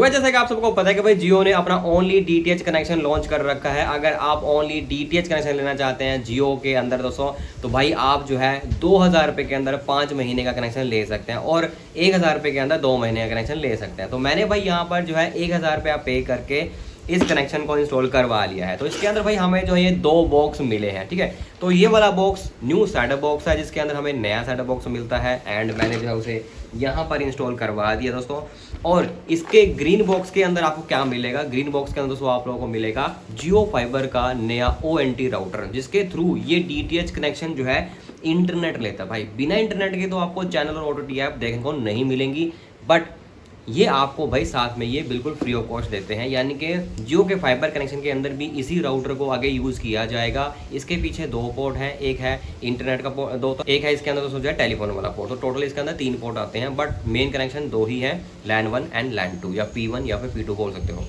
वह जैसा कि आप सबको पता है कि भाई जियो ने अपना ओनली डीटीएच कनेक्शन लॉन्च कर रखा है। अगर आप ओनली डीटीएच कनेक्शन लेना चाहते हैं जियो के अंदर दोस्तों, तो भाई आप जो है 2000 रुपये के अंदर 5 महीने का कनेक्शन ले सकते हैं और 1000 रुपये के अंदर 2 महीने का कनेक्शन ले सकते हैं। तो मैंने भाई यहाँ पर जो है 1000 रुपया पे करके इस कनेक्शन को इंस्टॉल करवा लिया है। तो इसके अंदर भाई हमें जो है ये 2 बॉक्स मिले हैं, ठीक है। तो ये वाला बॉक्स न्यू सेटअप बॉक्स है जिसके अंदर हमें नया सेटअप बॉक्स मिलता है एंड मैंने जो है उसे यहाँ पर इंस्टॉल करवा दिया दोस्तों। और इसके ग्रीन बॉक्स के अंदर आपको क्या मिलेगा, ग्रीन बॉक्स के अंदर दोस्तों आप लोगों को मिलेगा जियो फाइबर का नया ONT राउटर, जिसके थ्रू ये DTH कनेक्शन जो है इंटरनेट लेता है। भाई बिना इंटरनेट के तो आपको चैनल और OTT ऐप देखने को नहीं मिलेंगी, बट ये आपको भाई साथ में ये बिल्कुल फ्री ऑफ कॉस्ट देते हैं। यानी कि जियो के फाइबर कनेक्शन के अंदर भी इसी राउटर को आगे यूज़ किया जाएगा। इसके पीछे 2 पोर्ट हैं, एक है इंटरनेट का पोर्ट, 2 तो एक है इसके अंदर दोस्तों जो है टेलीफोन वाला पोर्ट। तो टोटल इसके अंदर 3 पोर्ट आते हैं, बट मेन कनेक्शन 2 ही है, LAN 1 एंड LAN 2 या P1 या फिर P2 बोल सकते हो।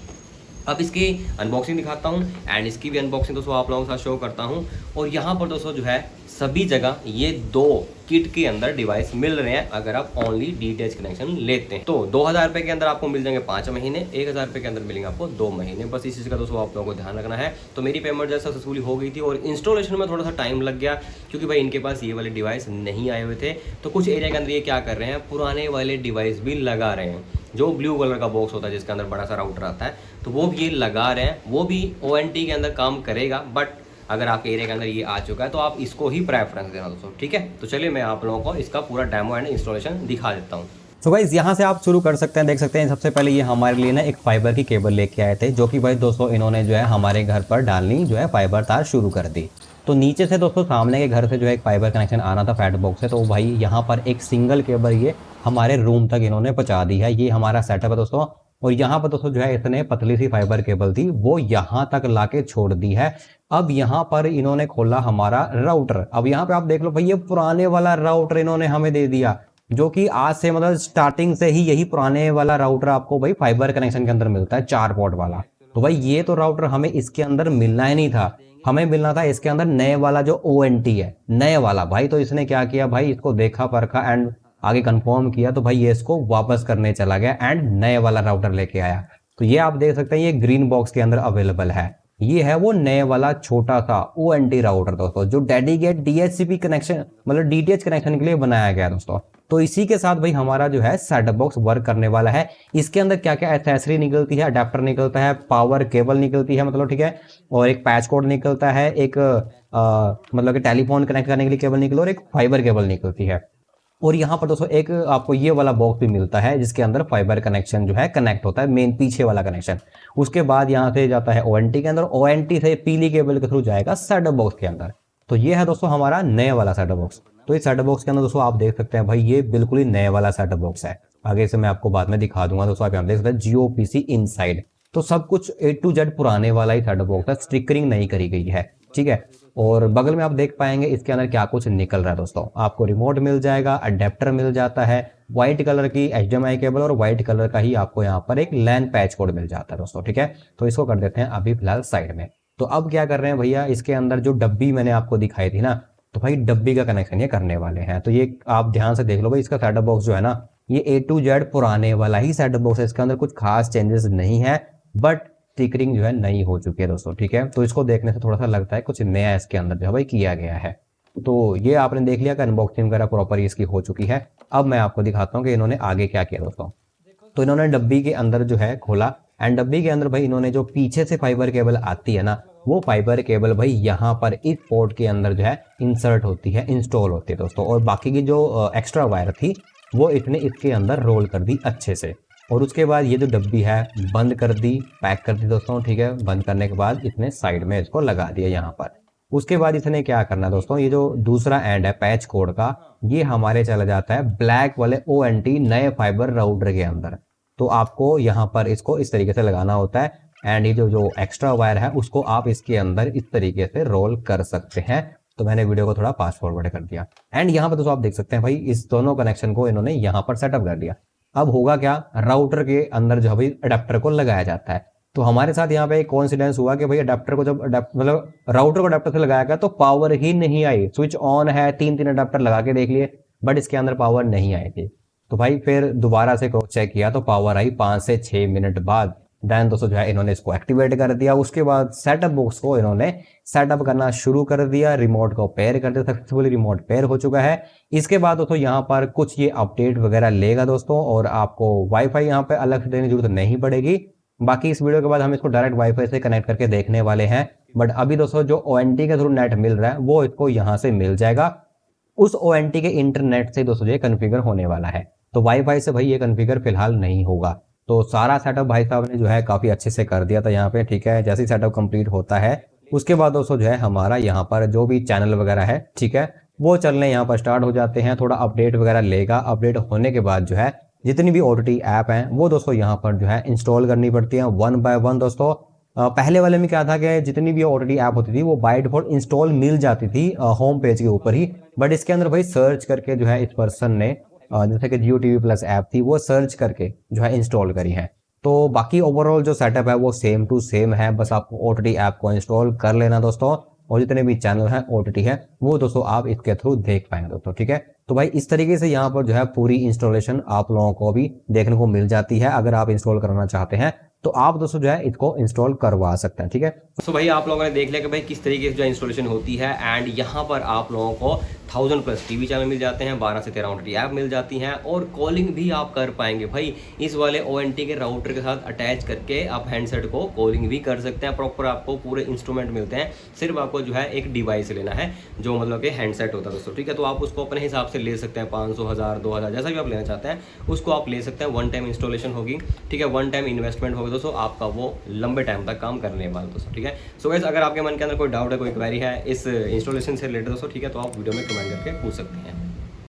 अब इसकी अनबॉक्सिंग दिखाता हूँ एंड इसकी भी अनबॉक्सिंग दोस्तों आप लोगों के साथ शो करता हूँ। और यहाँ पर दोस्तों जो है सभी जगह ये 2 किट के अंदर डिवाइस मिल रहे हैं अगर आप ओनली डीटीएच कनेक्शन लेते हैं। तो 2000 रुपये के अंदर आपको मिल जाएंगे 5 महीने, 1000 रुपये के अंदर मिलेंगे आपको 2 महीने। बस इस चीज़ का दोस्तों आप लोगों को ध्यान रखना है। तो मेरी पेमेंट जैसे सक्सेसफुली हो गई थी और इंस्टॉलेशन में थोड़ा सा टाइम लग गया क्योंकि भाई इनके पास ये वाले डिवाइस नहीं आए हुए थे। तो कुछ एरिया के अंदर ये क्या कर रहे हैं, पुराने वाले डिवाइस भी लगा रहे हैं। जो ब्लू कलर का बॉक्स होता है जिसके अंदर बड़ा सा राउटर आता है, तो वो भी ये लगा रहे हैं। वो भी ONT के अंदर काम करेगा, बट अगर आपके एरिया के अंदर ये आ चुका है तो आप इसको ही प्रेफरेंस देना दोस्तों, ठीक है। तो चलिए मैं आप लोगों को इसका पूरा डेमो एंड इंस्टॉलेशन दिखा देता हूँ। तो गाइस यहाँ से आप शुरू कर सकते हैं। देख सकते हैं सबसे पहले ये हमारे लिए ना एक फाइबर की केबल लेके आए थे, जो कि भाई दोस्तों इन्होंने जो है हमारे घर पर डालनी जो है फाइबर तार शुरू कर दी। तो नीचे से दोस्तों सामने के घर से जो है एक फाइबर कनेक्शन आना था फैट बॉक्स से, तो भाई यहाँ पर एक सिंगल केबल ये हमारे रूम तक इन्होंने पहुँचा दी है। ये हमारा सेटअप है दोस्तों। और यहाँ पर दोस्तों जो है इतने पतली सी फाइबर केबल थी वो यहाँ तक लाके छोड़ दी है। अब यहाँ पर इन्होंने खोला हमारा राउटर। अब यहाँ पे आप देख लो भाई ये पुराने वाला राउटर इन्होंने हमें दे दिया, जो कि आज से मतलब स्टार्टिंग से ही यही पुराने वाला राउटर आपको भाई फाइबर कनेक्शन के अंदर मिलता है, 4 पोर्ट वाला। तो भाई ये तो राउटर हमें इसके अंदर मिलना ही नहीं था, हमें मिलना था इसके अंदर नए वाला जो ONT है, नए वाला। भाई तो इसने क्या किया भाई, इसको देखा परखा एंड आगे कंफर्म किया, तो भाई ये इसको वापस करने चला गया एंड नए वाला राउटर लेके आया। तो ये आप देख सकते हैं ये ग्रीन बॉक्स के अंदर अवेलेबल है। ये है वो नए वाला छोटा सा ONT राउटर दोस्तों, जो डेडिकेट DHCP कनेक्शन मतलब DTH कनेक्शन के लिए बनाया गया दोस्तों। तो इसी के साथ भाई हमारा जो है सेटअप बॉक्स वर्क करने वाला है। इसके अंदर क्या क्या एसेसरी निकलती है, अडेप्टर निकलता है, पावर केबल निकलती है मतलब, ठीक है, और एक पैच कोड निकलता है, एक मतलब कि टेलीफोन कनेक्ट करने के लिए केबल निकलो और एक फाइबर केबल निकलती है। और यहाँ पर दोस्तों एक आपको ये वाला बॉक्स भी मिलता है जिसके अंदर फाइबर कनेक्शन जो है कनेक्ट होता है, मेन पीछे वाला कनेक्शन। उसके बाद यहाँ से जाता है ONT के अंदर, ONT से पीली केबल के थ्रू जाएगा सेटअप बॉक्स के अंदर। तो ये है दोस्तों हमारा नए वाला सेटअप बॉक्स। तो इस सेटअप बॉक्स के अंदर दोस्तों आप देख सकते हैं भाई ये बिल्कुल ही नए वाला सेटअप बॉक्स है। आगे से मैं आपको बाद में दिखा दूंगा दोस्तों। आप यहाँ देख सकते हैं जियो PC इनसाइड। तो सब कुछ A to Z पुराने वाला ही सेटअप बॉक्स है, स्टिकरिंग नहीं करी गई है, ठीक है। और बगल में आप देख पाएंगे इसके अंदर क्या कुछ निकल रहा है दोस्तों। आपको रिमोट मिल जाएगा, अडेप्टर मिल जाता है, व्हाइट कलर की HDMI केबल और व्हाइट कलर का ही आपको यहाँ पर एक LAN पैच कोड मिल जाता है दोस्तों, ठीक है। तो इसको कर देते हैं अभी फिलहाल साइड में। तो अब क्या कर रहे हैं भैया, इसके अंदर जो डब्बी मैंने आपको दिखाई थी ना, तो भाई डब्बी का कनेक्शन ये करने वाले हैं। तो ये आप ध्यान से देख लो भाई, इसका सेटअप बॉक्स जो है ना ये A to Z पुराने वाला ही सेटअप बॉक्स है। इसके अंदर कुछ खास चेंजेस नहीं है, बट स्टिकरिंग जो है नई हो चुकी है दोस्तों, ठीक है। तो इसको देखने से थोड़ा सा लगता है कुछ नया इसके अंदर जो है भाई किया गया है। तो ये आपने देख लिया कि अनबॉक्सिंग वगैरह प्रॉपर इसकी हो चुकी है। अब मैं आपको दिखाता हूँ कि इन्होंने आगे क्या किया दोस्तों। तो इन्होंने डब्बी के अंदर जो है खोला एंड डब्बी के अंदर भाई इन्होंने जो पीछे से फाइबर केबल आती है ना, वो फाइबर केबल भाई यहाँ पर इस पोर्ट के अंदर जो है इंसर्ट होती है, इंस्टॉल होती है दोस्तों। और बाकी की जो एक्स्ट्रा वायर थी वो इसने इसके अंदर रोल कर दी अच्छे से। और उसके बाद ये जो डब्बी है बंद कर दी, पैक कर दी दोस्तों, ठीक है। बंद करने के बाद इसने साइड में इसको लगा दिया यहाँ पर। उसके बाद इसने क्या करना है दोस्तों, ये जो दूसरा एंड है पैच कोड का, ये हमारे चला जाता है ब्लैक वाले ONT नए फाइबर राउटर के अंदर। तो आपको यहाँ पर इसको इस तरीके से लगाना होता है एंड ये जो एक्स्ट्रा वायर है उसको आप इसके अंदर इस तरीके से रोल कर सकते हैं। तो मैंने वीडियो को थोड़ा फास्ट फॉरवर्ड कर दिया एंड यहाँ पर दोस्तों आप देख सकते हैं भाई इस दोनों कनेक्शन को इन्होंने यहाँ पर सेटअप कर दिया। अब होगा क्या, राउटर के अंदर जो भाई अडेप्टर को लगाया जाता है। तो हमारे साथ यहाँ पे एक कोइंसिडेंस हुआ कि भाई अडेप्टर को जब मतलब राउटर को अडेप्टर से लगाया गया तो पावर ही नहीं आई। स्विच ऑन है, 3 अडेप्टर लगा के देख लिए बट इसके अंदर पावर नहीं आई थी। तो भाई फिर दोबारा से क्रॉस चेक किया तो पावर आई 5 से 6 मिनट बाद। देन दोस्तों जो है इन्होंने इसको एक्टिवेट कर दिया। उसके बाद सेटअप बॉक्स को इन्होंने सेटअप करना शुरू कर दिया, रिमोट को पेयर कर दिया, सक्सेसफुली रिमोट पेयर हो चुका है। इसके बाद दोस्तों यहाँ पर कुछ ये अपडेट वगैरह लेगा दोस्तों, और आपको वाईफाई यहाँ पे अलग से देने की जरूरत नहीं पड़ेगी। बाकी इस वीडियो के बाद हम इसको डायरेक्ट वाईफाई से कनेक्ट करके देखने वाले हैं। बट अभी दोस्तों जो ONT के थ्रू नेट मिल रहा है वो इसको यहाँ से मिल जाएगा। उस ONT के इंटरनेट से दोस्तों ये कन्फिगर होने वाला है। तो वाईफाई से भाई ये कन्फिगर फिलहाल नहीं होगा। तो सारा सेटअप भाई साहब ने जो है काफ़ी अच्छे से कर दिया था यहाँ पे, ठीक है। जैसे ही सेटअप कंप्लीट होता है उसके बाद दोस्तों जो है हमारा यहाँ पर जो भी चैनल वगैरह है, ठीक है, वो चलने यहाँ पर स्टार्ट हो जाते हैं। थोड़ा अपडेट वगैरह लेगा। अपडेट होने के बाद जो है जितनी भी OTT ऐप हैं वो दोस्तों यहाँ पर जो है इंस्टॉल करनी पड़ती है 1 बाय 1 दोस्तों। पहले वाले में क्या था कि जितनी भी OTT ऐप होती थी वो बाय डिफॉल्ट इंस्टॉल मिल जाती थी होम पेज के ऊपर ही। बट इसके अंदर भाई सर्च करके जो है इस पर्सन ने जैसे कि Jio TV Plus ऐप थी वो सर्च करके जो है इंस्टॉल करी है। तो बाकी ओवरऑल जो सेटअप है वो सेम टू सेम है, बस आपको OTT ऐप को इंस्टॉल कर लेना दोस्तों, और जितने भी चैनल हैं OTT है वो दोस्तों आप इसके थ्रू देख पाएंगे दोस्तों, ठीक है। तो भाई इस तरीके से यहाँ पर जो है पूरी इंस्टॉलेशन आप लोगों को भी देखने को मिल जाती है। अगर आप इंस्टॉल करना चाहते हैं तो आप दोस्तों जो है इसको इंस्टॉल करवा सकते हैं, ठीक है। तो भाई आप लोगों ने देख लिया कि भाई किस तरीके से जो इंस्टॉलेशन होती है। एंड यहाँ पर आप लोगों को 1000+ टीवी चैनल मिल जाते हैं, 12 से 13 OTT ऐप मिल जाती हैं, और कॉलिंग भी आप कर पाएंगे भाई इस वाले ONT के राउटर के साथ अटैच करके। आप हैंडसेट को कॉलिंग भी कर सकते हैं। प्रॉपर आपको पूरे इंस्ट्रूमेंट मिलते हैं। सिर्फ आपको जो है एक डिवाइस लेना है जो मतलब कि हैंडसेट होता है दोस्तों, ठीक है। तो आप उसको अपने हिसाब से ले सकते हैं, 500, 1000, 2000 जैसा भी आप लेना चाहते हैं उसको आप ले सकते हैं। 1 टाइम इंस्टॉलेशन होगी, ठीक है, 1 टाइम इन्वेस्टमेंट होगी दोस्तों, आपका वो लंबे टाइम तक काम करने वाला दोस्तों, ठीक है। सो गाइस अगर आपके मन के अंदर कोई डाउट है, कोई क्वेरी है इस इंस्टॉलेशन से रिलेटेड दोस्तों, ठीक है, तो आप वीडियो में कमेंट करके पूछ सकते हैं।